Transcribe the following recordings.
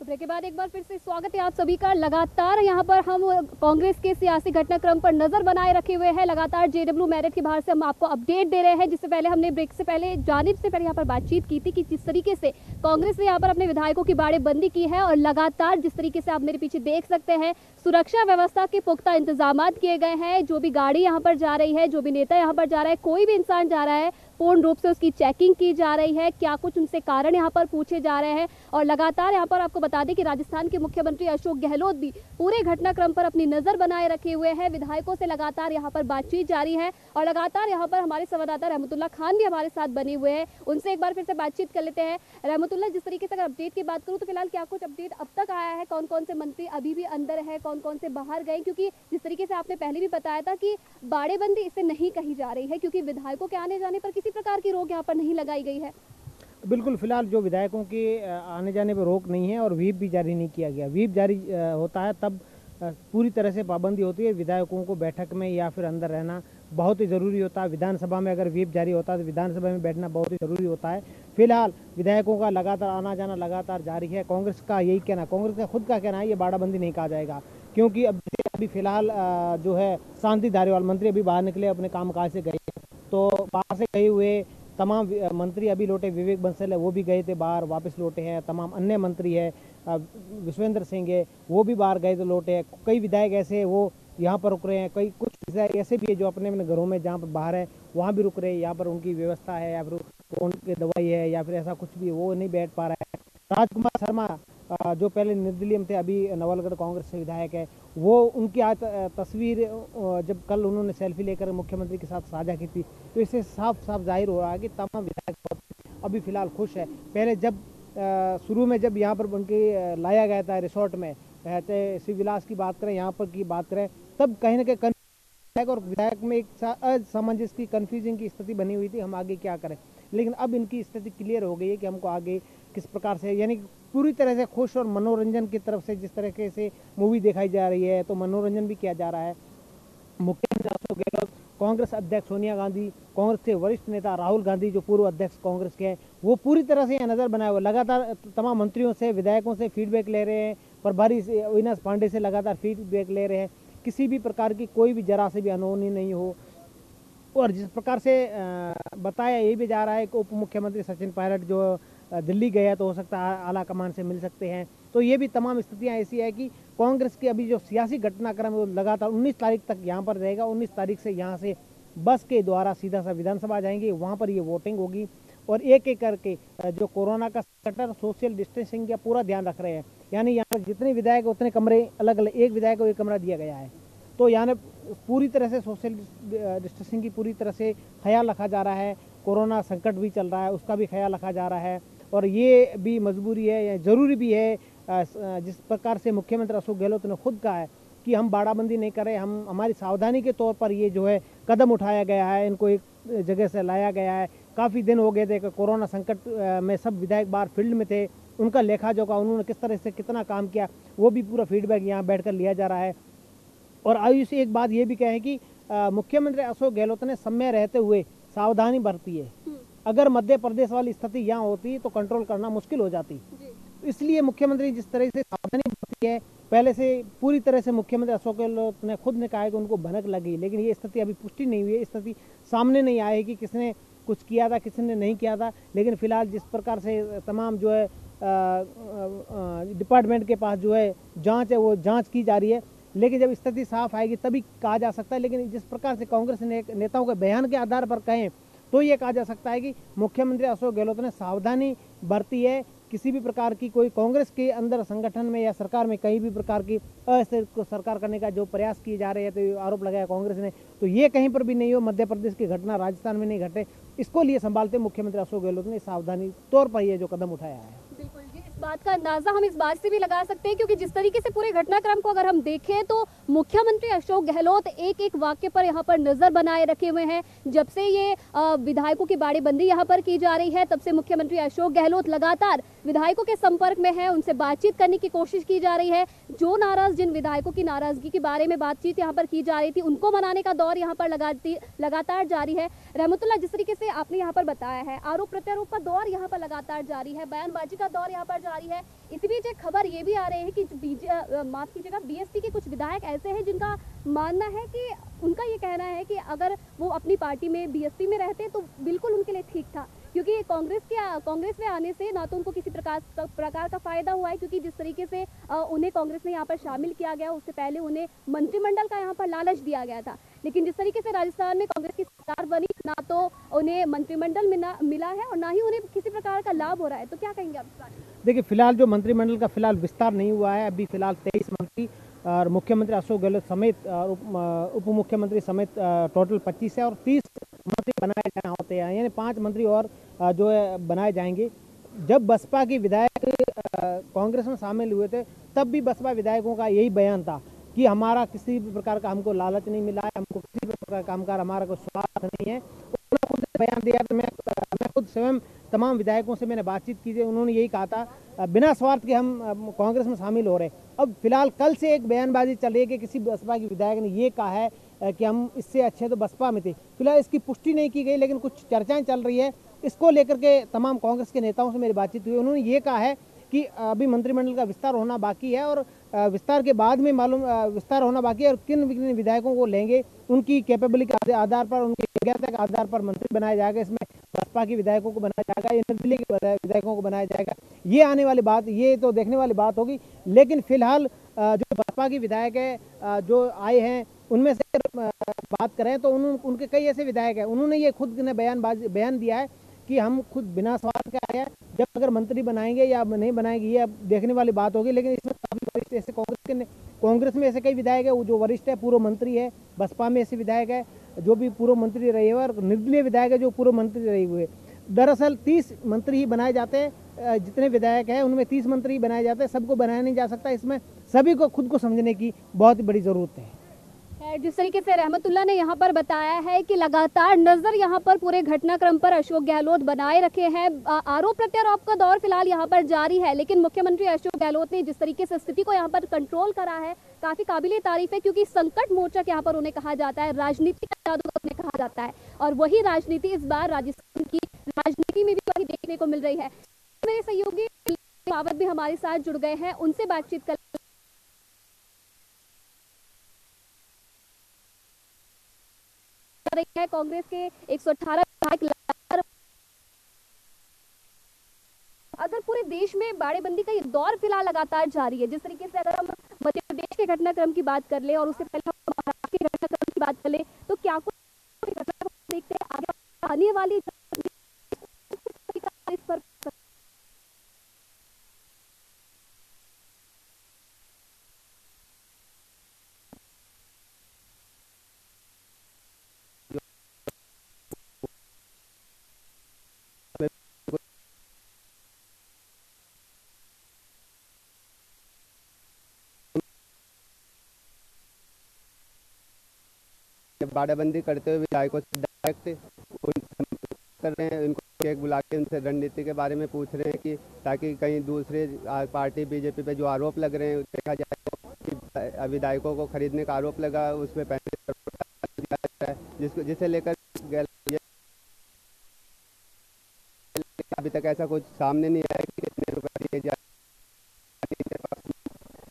तो ब्रेक के बाद एक बार फिर से स्वागत है आप सभी का। लगातार यहाँ पर हम कांग्रेस के सियासी घटनाक्रम पर नजर बनाए रखे हुए हैं। लगातार जेडब्ल्यू मेरिट के बाहर से हम आपको अपडेट दे रहे हैं, जिससे पहले हमने ब्रेक से पहले जानिब से पहले यहाँ पर बातचीत की थी कि जिस तरीके से कांग्रेस ने यहाँ पर अपने विधायकों की बाड़ेबंदी की है और लगातार जिस तरीके से आप मेरे पीछे देख सकते हैं सुरक्षा व्यवस्था के पुख्ता इंतजाम किए गए हैं। जो भी गाड़ी यहाँ पर जा रही है, जो भी नेता यहाँ पर जा रहा है, कोई भी इंसान जा रहा है, पूर्ण रूप से उसकी चेकिंग की जा रही है। क्या कुछ उनसे कारण यहाँ पर पूछे जा रहे हैं। और लगातार यहाँ पर आपको बता दें कि राजस्थान के मुख्यमंत्री अशोक गहलोत भी पूरे घटनाक्रम पर अपनी नजर बनाए रखे हुए हैं। विधायकों से लगातार यहाँ पर बातचीत जारी है और लगातार यहाँ पर हमारे संवाददाता रहमतुल्लाह खान भी हमारे साथ बने हुए हैं। उनसे एक बार फिर से बातचीत कर लेते हैं। रहमतुल्लाह, जिस तरीके से अगर अपडेट की बात करूँ तो फिलहाल क्या कुछ अपडेट अब तक आया है? कौन कौन से मंत्री अभी भी अंदर है, कौन कौन से बाहर गए? क्योंकि जिस तरीके से आपने पहले भी बताया था कि बाड़ेबंदी इसे नहीं कही जा रही है, क्योंकि विधायकों के आने जाने पर किसी प्रकार की रोक यहाँ पर नहीं लगाई गई है। बिल्कुल, फिलहाल जो विधायकों के आने जाने पर रोक नहीं है और व्हीप भी जारी नहीं किया गया। व्हीप जारी होता है तब पूरी तरह से पाबंदी होती है। विधायकों को बैठक में या फिर अंदर रहना बहुत ही ज़रूरी होता है। विधानसभा में अगर व्हीप जारी होता है तो विधानसभा में बैठना बहुत ही ज़रूरी होता है। फिलहाल विधायकों का लगातार आना जाना लगातार जारी है। कांग्रेस का यही कहना, कांग्रेस का खुद का कहना है ये बाड़ाबंदी नहीं कहा जाएगा, क्योंकि अभी फिलहाल जो है शांति धारीवाल मंत्री अभी बाहर निकले, अपने कामकाज से गए, तो बाहर से गए हुए तमाम मंत्री अभी लौटे। विवेक बंसल है, वो भी गए थे बाहर, वापस लौटे हैं। तमाम अन्य मंत्री है, विश्वेंद्र सिंह है, वो भी बाहर गए तो लौटे हैं। कई विधायक ऐसे हैं वो यहाँ पर रुक रहे हैं। कई कुछ विधायक ऐसे भी है जो अपने अपने घरों में जहाँ पर बाहर है वहाँ भी रुक रहे हैं। यहाँ पर उनकी व्यवस्था है या फिर उनकी दवाई है या फिर ऐसा कुछ भी, वो नहीं बैठ पा रहा है। राजकुमार शर्मा जो पहले निर्दलीय में थे, अभी नवलगढ़ कांग्रेस से विधायक है, वो उनकी तस्वीर जब कल उन्होंने सेल्फी लेकर मुख्यमंत्री के साथ साझा की थी, तो इससे साफ साफ जाहिर हो रहा है कि तमाम विधायक अभी फिलहाल खुश है। पहले जब शुरू में जब यहाँ पर उनके लाया गया था रिसोर्ट में, चाहे श्री विलास की बात करें, यहाँ पर की बात करें, तब कहीं ना कहीं विधायक और विधायक में एक असमंजस की, कन्फ्यूजन की स्थिति बनी हुई थी, हम आगे क्या करें। लेकिन अब इनकी स्थिति क्लियर हो गई है कि हमको आगे किस प्रकार से, यानी पूरी तरह से खुश और मनोरंजन की तरफ से जिस तरीके से मूवी दिखाई जा रही है, तो मनोरंजन भी किया जा रहा है। मुख्यमंत्री अशोक गहलोत, कांग्रेस अध्यक्ष सोनिया गांधी, कांग्रेस के वरिष्ठ नेता राहुल गांधी जो पूर्व अध्यक्ष कांग्रेस के हैं, वो पूरी तरह से नजर बनाए हुए लगातार तमाम मंत्रियों से, विधायकों से फीडबैक ले रहे हैं। प्रभारी अविनाश पांडे से लगातार फीडबैक ले रहे हैं, किसी भी प्रकार की कोई भी जरा से भी अनहोनी नहीं हो। और जिस प्रकार से बताया ये भी जा रहा है कि उप मुख्यमंत्री सचिन पायलट जो दिल्ली गया तो हो सकता है आला कमान से मिल सकते हैं। तो ये भी तमाम स्थितियां ऐसी है कि कांग्रेस की अभी जो सियासी घटनाक्रम है वो लगातार 19 तारीख तक यहाँ पर रहेगा। 19 तारीख से यहाँ से बस के द्वारा सीधा सा विधानसभा जाएंगे, वहाँ पर ये वोटिंग होगी और एक एक करके जो कोरोना का संकट, सोशल डिस्टेंसिंग का पूरा ध्यान रख रहे हैं। यानी यहाँ पर जितने विधायक उतने कमरे अलग अलग, एक विधायक को एक कमरा दिया गया है। तो यानी पूरी तरह से सोशल डिस्टेंसिंग की पूरी तरह से ख्याल रखा जा रहा है। कोरोना संकट भी चल रहा है, उसका भी ख्याल रखा जा रहा है और ये भी मजबूरी है या ज़रूरी भी है। जिस प्रकार से मुख्यमंत्री अशोक गहलोत ने खुद कहा है कि हम बाड़ाबंदी नहीं करें, हम हमारी सावधानी के तौर पर ये जो है कदम उठाया गया है, इनको एक जगह से लाया गया है। काफ़ी दिन हो गए थे कि कोरोना संकट में सब विधायक बाहर फील्ड में थे, उनका लेखा जोखा, उन्होंने किस तरह से कितना काम किया, वो भी पूरा फीडबैक यहाँ बैठ कर लिया जा रहा है। और आयुष एक बात ये भी कहें कि मुख्यमंत्री अशोक गहलोत ने समय रहते हुए सावधानी बरती है। अगर मध्य प्रदेश वाली स्थिति यहाँ होती तो कंट्रोल करना मुश्किल हो जाती। इसलिए मुख्यमंत्री जिस तरह से सावधानी बरती है, पहले से पूरी तरह से मुख्यमंत्री अशोक गहलोत ने खुद ने कहा है कि उनको भनक लगी, लेकिन ये स्थिति अभी पुष्टि नहीं हुई है, स्थिति सामने नहीं आई कि किसने कुछ किया था, किसने नहीं किया था। लेकिन फिलहाल जिस प्रकार से तमाम जो है डिपार्टमेंट के पास जो है जाँच है, वो जाँच की जा रही है। लेकिन जब स्थिति साफ आएगी तभी कहा जा सकता है। लेकिन जिस प्रकार से कांग्रेस नेताओं के बयान के आधार पर कहें तो ये कहा जा सकता है कि मुख्यमंत्री अशोक गहलोत ने सावधानी बरती है। किसी भी प्रकार की कोई कांग्रेस के अंदर संगठन में या सरकार में कहीं भी प्रकार की अस्थिरता को सरकार करने का जो प्रयास किए जा रहे हैं, तो आरोप लगाया कांग्रेस ने, तो ये कहीं पर भी नहीं हो। मध्य प्रदेश की घटना राजस्थान में नहीं घटे, इसको लिए संभालते मुख्यमंत्री अशोक गहलोत ने सावधानी तौर पर यह जो कदम उठाया है। बिल्कुल जी, इस बात का अंदाजा हम इस बात से भी लगा सकते हैं, क्योंकि जिस तरीके से पूरे घटनाक्रम को अगर हम देखें तो मुख्यमंत्री अशोक गहलोत एक एक वाक्य पर यहाँ पर नजर बनाए रखे हुए हैं। जब से ये विधायकों की बाड़ेबंदी यहाँ पर की जा रही है, तब से मुख्यमंत्री अशोक गहलोत लगातार विधायकों के संपर्क में है, उनसे बातचीत करने की कोशिश की जा रही है। जो नाराज, जिन विधायकों की नाराजगी के बारे में बातचीत यहाँ पर की जा रही थी, उनको मनाने का दौर यहाँ पर लगातार जारी है। रहमतुल्लाह, जिस तरीके से आपने यहाँ पर बताया है, आरोप प्रत्यारोप का दौर यहाँ पर लगातार जारी है, बयानबाजी का दौर यहाँ पर आ रही है। इसी बीच एक खबर ये भी आ रही है कि माफ कीजिएगा, बीएसपी के कुछ विधायक ऐसे हैं जिनका मानना है कि उनका ये कहना है कि अगर वो अपनी पार्टी में बीएसपी में रहते तो बिल्कुल उनके लिए ठीक था, क्योंकि कांग्रेस में आने से ना तो उनको किसी प्रकार का फायदा हुआ है, क्योंकि जिस तरीके से उन्हें कांग्रेस में यहाँ पर शामिल किया गया, उससे पहले उन्हें मंत्रिमंडल का यहाँ पर लालच दिया गया था। लेकिन जिस तरीके से राजस्थान में कांग्रेस की सरकार बनी, ना तो उन्हें मंत्रिमंडल मिला है और ना ही उन्हें किसी प्रकार का लाभ हो रहा है। तो क्या कहेंगे आप इस बारे में? देखिए, फिलहाल जो मंत्रिमंडल का फिलहाल विस्तार नहीं हुआ है, अभी फिलहाल 23 मंत्री और मुख्यमंत्री अशोक गहलोत समेत और उप मुख्यमंत्री समेत टोटल 25 है और 30 मंत्री बनाए जाना होते हैं, यानी 5 मंत्री और जो है बनाए जाएंगे। जब बसपा के विधायक कांग्रेस में शामिल हुए थे, तब भी बसपा विधायकों का यही बयान था कि हमारा किसी भी प्रकार का हमको लालच नहीं मिला है, हमको किसी भी प्रकार का कामकाज हमारा कोई स्वार्थ नहीं है। उन्होंने खुद बयान दिया। तो मैं खुद स्वयं तमाम विधायकों से मैंने बातचीत की थी, उन्होंने यही कहा था बिना स्वार्थ के हम कांग्रेस में शामिल हो रहे हैं। अब फिलहाल कल से एक बयानबाजी चल रही है कि किसी बसपा के विधायक ने ये कहा है कि हम इससे अच्छे तो बसपा में थे। फिलहाल इसकी पुष्टि नहीं की गई, लेकिन कुछ चर्चाएं चल रही है। इसको लेकर के तमाम कांग्रेस के नेताओं से मेरी बातचीत हुई, उन्होंने ये कहा है कि अभी मंत्रिमंडल का विस्तार होना बाकी है और विस्तार के बाद में विस्तार होना बाकी है और किन विधायकों को लेंगे उनकी कैपेबिलिटी के आधार पर, उनकी योग्यता के आधार पर मंत्री बनाया जाएगा। इसमें बसपा के विधायकों को बनाया जाएगा या निर्दलीय के विधायकों को बनाया जाएगा, ये आने वाली बात, ये तो देखने वाली बात होगी। लेकिन फिलहाल जो बसपा के विधायक है जो आए हैं, उनमें से बात करें तो उनके कई ऐसे विधायक हैं, उन्होंने ये खुद ने बयान दिया है कि हम खुद बिना स्वार्थ के आए हैं। जब अगर मंत्री बनाएंगे या नहीं बनाएंगे ये अब देखने वाली बात होगी। लेकिन इसमें काफी वरिष्ठ ऐसे कांग्रेस में ऐसे कई विधायक है, वो जो वरिष्ठ है, पूर्व मंत्री है। बसपा में ऐसे विधायक है जो भी पूर्व मंत्री रहे हुए और निर्दलीय विधायक है जो पूर्व मंत्री रहे हुए। दरअसल 30 मंत्री ही बनाए जाते हैं, जितने विधायक हैं उनमें 30 मंत्री ही बनाए जाते हैं, सबको बनाया नहीं जा सकता। इसमें सभी को खुद को समझने की बहुत बड़ी जरूरत है। जिस तरीके से रहमतुल्लाह ने यहाँ पर बताया है कि लगातार नजर यहाँ पर पूरे घटनाक्रम पर अशोक गहलोत बनाए रखे हैं। आरोप प्रत्यारोप का दौर फिलहाल यहाँ पर जारी है, लेकिन मुख्यमंत्री अशोक गहलोत ने जिस तरीके से स्थिति को यहाँ पर कंट्रोल करा है, काफी काबिले तारीफ है, क्योंकि संकट मोर्चा यहाँ पर उन्हें कहा जाता है, राजनीति का जादूगर उन्हें कहा जाता है। और वही राजनीति इस बार राजस्थान की राजनीति में भी वही देखने को मिल रही है। मेरे सहयोगी मावत भी हमारे साथ जुड़ गए हैं, उनसे बातचीत कर रही है। कांग्रेस के 118 विधायक, अगर पूरे देश में बाड़ेबंदी का ये दौर फिलहाल लगातार जारी है, जिस तरीके से अगर हम मध्य प्रदेश के घटनाक्रम की बात कर ले और उससे पहले हम महाराष्ट्र के घटनाक्रम की बात कर ले, तो क्या कुछ घटनाक्रम देखते हैं आगे आने वाली इस पर बाड़ाबंदी करते हुए विधायकों से डायरेक्ट कर रहे हैं, इनको एक बुला के उनसे रणनीति के बारे में पूछ रहे हैं कि ताकि कहीं दूसरे पार्टी बीजेपी पे जो आरोप लग रहे हैं देखा जाए तो कि विधायकों को खरीदने का आरोप लगा, उसमें 35 करोड़ दिया जाता है, जिसे लेकर अभी तक ऐसा कुछ सामने नहीं आया कि कितने रुपए दिए जाए।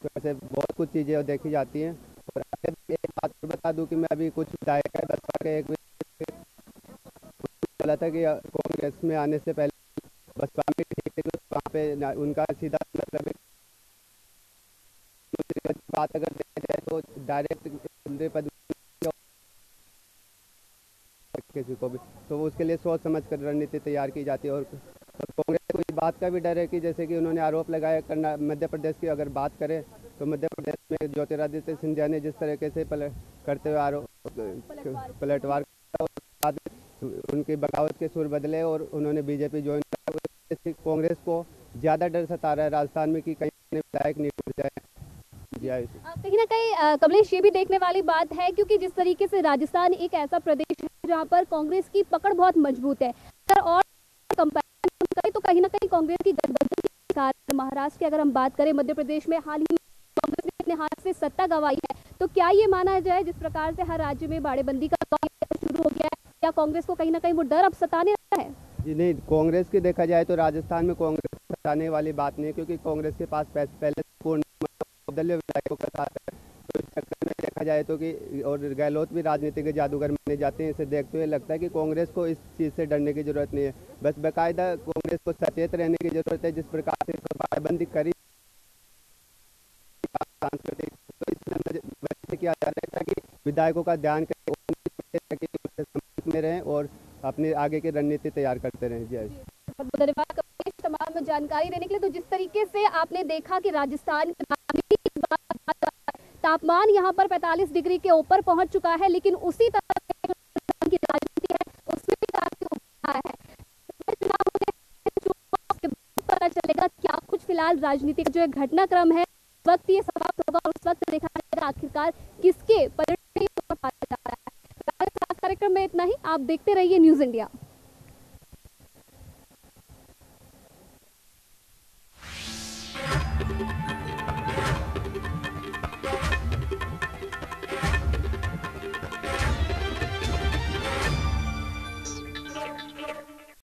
तो ऐसे बहुत कुछ चीज़ें देखी जाती हैं। और एक बात बता दूं कि मैं अभी कुछ विधायक है बसपा के एक बोला था कि कांग्रेस में आने से पहले बसपा में ठीक थे, वहाँ पे उनका सीधा मतलब बात अगर देखा जाए तो डायरेक्ट किसी को भी, तो उसके लिए सोच समझ कर रणनीति तैयार की जाती है। और कांग्रेस को इस बात का भी डर है कि जैसे कि उन्होंने आरोप लगाया मध्य प्रदेश की अगर बात करें तो मध्य प्रदेश में ज्योतिरादित्य सिंधिया ने जिस तरीके से करते हुए आरोप पलटवार उनकी बगावत के सुर बदले और उन्होंने बीजेपी ज्वाइन किया, कांग्रेस को ज्यादा डर सता रहा है राजस्थान में कि कहीं विधायक नहीं टूट जाए। कहीं ना कहीं कमलेश ये भी देखने वाली बात है, क्योंकि जिस तरीके से राजस्थान एक ऐसा प्रदेश है जहाँ पर कांग्रेस की पकड़ बहुत मजबूत है और कंपैरिजन करें तो कहीं ना कहीं कांग्रेस की गठबंधन के कारण महाराष्ट्र की अगर हम बात करें, मध्य प्रदेश में हाल ही कांग्रेस ने अपने हाथ से सत्ता गंवाई है। तो क्या ये माना जाए जिस प्रकार से हर राज्य में बाड़ेबंदी का दौर शुरू हो गया है, या कांग्रेस को कहीं ना कहीं वो डर अब सताने लगा है? जी नहीं, कांग्रेस की देखा जाए तो राजस्थान में कांग्रेस हंसाने वाली बात नहीं है, क्योंकि कांग्रेस के पास पहले पूर्ण निर्दलीय विधायकों का साथ है। तो इस चक्कर में देखा जाए तो कि और गहलोत भी राजनीति के जादूगर माने जाते हैं। इसे देखते हुए लगता है कि कांग्रेस को इस चीज़ से डरने की जरूरत नहीं है, बस बाकायदा कांग्रेस को सचेत रहने की जरूरत है। जिस प्रकार से पाबंदी करी सांस्कृतिक, तो इसमें वैसे किया जा रहा है ताकि विधायकों का ध्यान करें संपर्क में रहें और अपनी आगे की रणनीति तैयार करते रहें। जय बहुत धन्यवाद कमलेश तमाम जानकारी देने के लिए। तो जिस तरीके से आपने देखा कि राजस्थान तापमान यहाँ पर 45 डिग्री के ऊपर पहुंच चुका है, लेकिन उसी तरह से की राजनीति है उसमें भी काफी उभार है। पता चलेगा क्या कुछ फिलहाल राजनीतिक जो घटनाक्रम है वक्त ये समाप्त होगा और उस वक्त देखा जाएगा आखिरकार किसके परिणाम जा रहा है। कार्यक्रम में इतना ही, आप देखते रहिए न्यूज़ इंडिया।